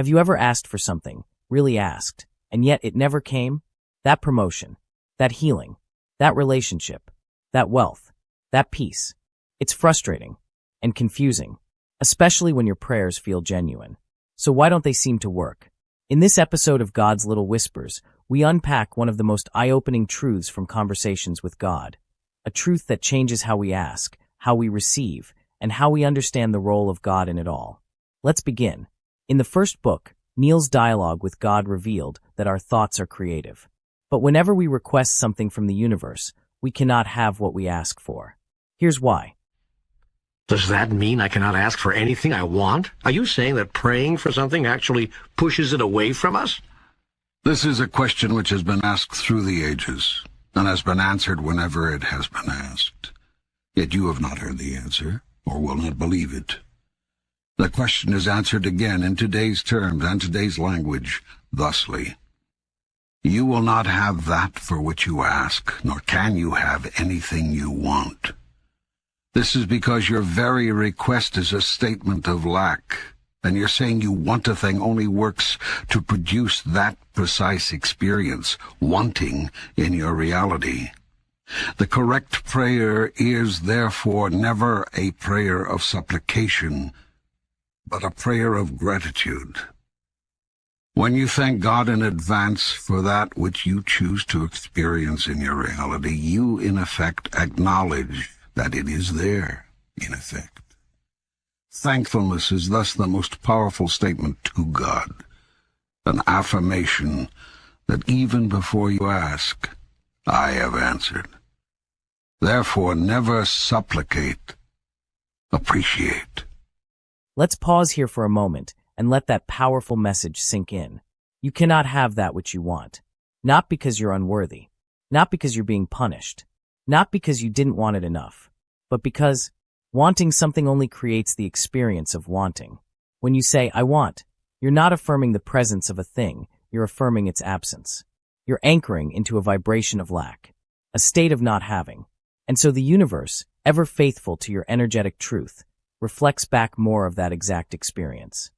Have you ever asked for something, really asked, and yet it never came? That promotion, that healing, that relationship, that wealth, that peace. It's frustrating and confusing, especially when your prayers feel genuine. So why don't they seem to work? In this episode of God's Little Whispers, we unpack one of the most eye-opening truths from conversations with God, a truth that changes how we ask, how we receive, and how we understand the role of God in it all. Let's begin. In the first book, Neale's dialogue with God revealed that our thoughts are creative. But whenever we request something from the universe, we cannot have what we ask for. Here's why. Does that mean I cannot ask for anything I want? Are you saying that praying for something actually pushes it away from us? This is a question which has been asked through the ages, and has been answered whenever it has been asked. Yet you have not heard the answer, or will not believe it. The question is answered again in today's terms and today's language, thusly. You will not have that for which you ask, nor can you have anything you want. This is because your very request is a statement of lack, and you're saying you want a thing only works to produce that precise experience, wanting, in your reality. The correct prayer is therefore never a prayer of supplication, but a prayer of gratitude. When you thank God in advance for that which you choose to experience in your reality, you in effect acknowledge that it is there, in effect. Thankfulness is thus the most powerful statement to God, an affirmation that even before you ask, I have answered. Therefore, never supplicate, appreciate. Let's pause here for a moment and let that powerful message sink in. You cannot have that which you want. Not because you're unworthy. Not because you're being punished. Not because you didn't want it enough. But because wanting something only creates the experience of wanting. When you say, I want, you're not affirming the presence of a thing, you're affirming its absence. You're anchoring into a vibration of lack, a state of not having. And so the universe, ever faithful to your energetic truth, reflects back more of that exact experience.